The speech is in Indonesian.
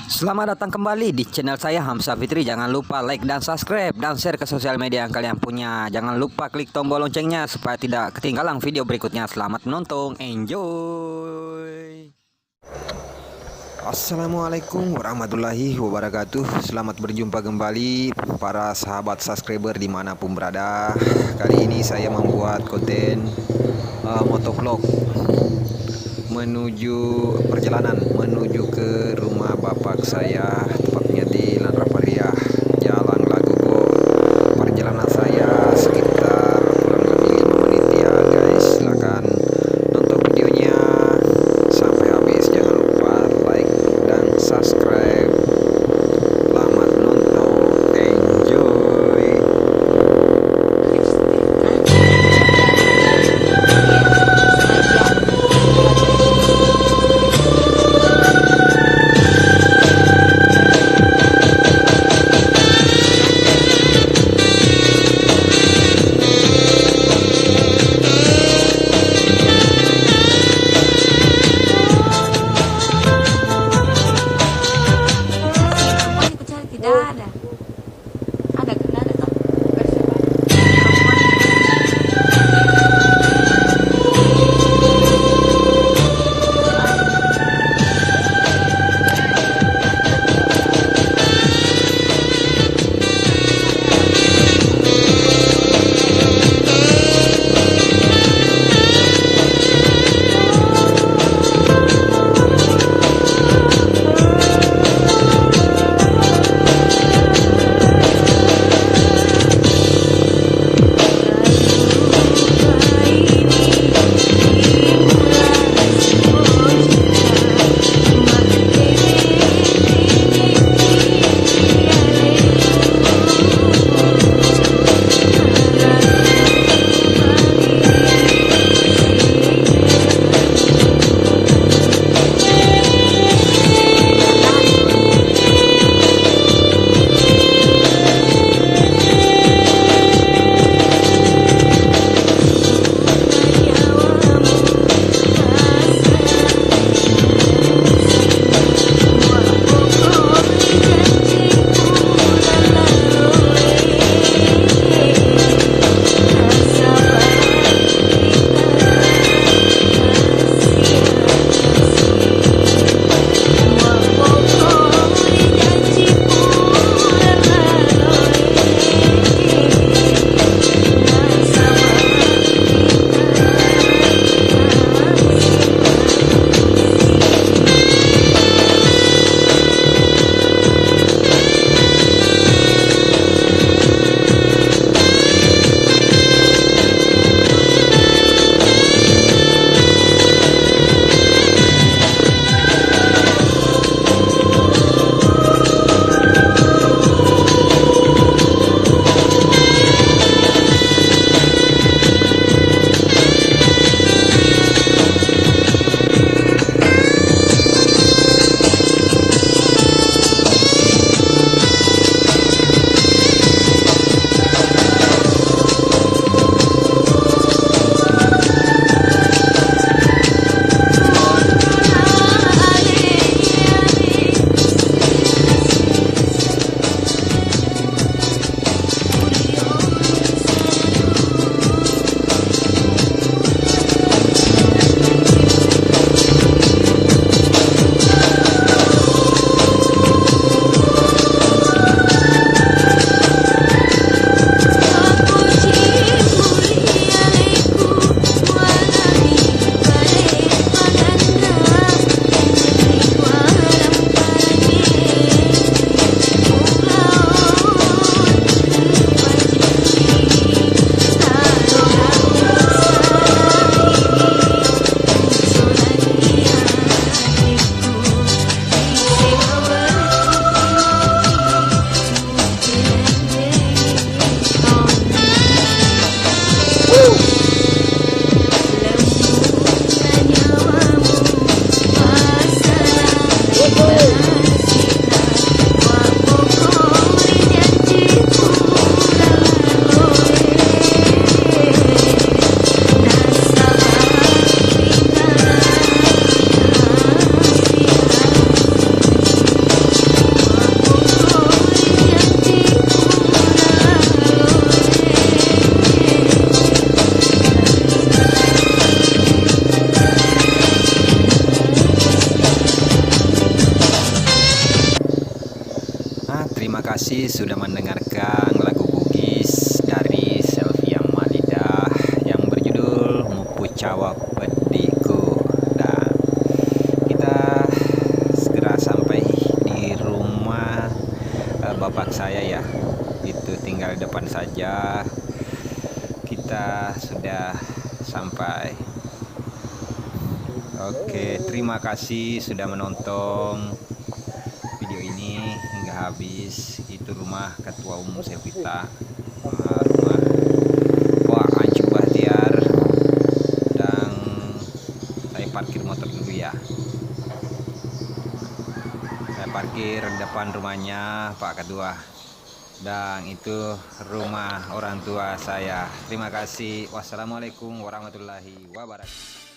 Selamat datang kembali di channel saya Hamzah Fitri. Jangan lupa like dan subscribe dan share ke sosial media yang kalian punya. Jangan lupa klik tombol loncengnya supaya tidak ketinggalan video berikutnya. Selamat menonton, enjoy. Assalamualaikum warahmatullahi wabarakatuh. Selamat berjumpa kembali para sahabat subscriber dimanapun berada. Kali ini saya membuat konten motovlog menuju perjalanan menuju ke rumah bapak saya, tepatnya di Landrapariah, Jalan Lagogo. Perjalanan saya sekitar kurang lebih 5 menit ya guys. Silahkan nonton videonya sampai habis. Jangan lupa like dan subscribe. Selamat nonton, enjoy. kasih sudah mendengarkan lagu Bugis dari Selviang Malidah yang berjudul Mupu Cawak Bediku. Dan kita segera sampai di rumah bapak saya ya. Itu tinggal di depan saja. Kita sudah sampai. Oke, terima kasih sudah menonton video ini hingga habis. Itu rumah Ketua Umum Selvita, rumah Pak Ancu Bahtiar. Dan saya parkir motor dulu ya. Saya parkir depan rumahnya Pak Ketua. Dan itu rumah orang tua saya. Terima kasih. Wassalamualaikum warahmatullahi wabarakatuh.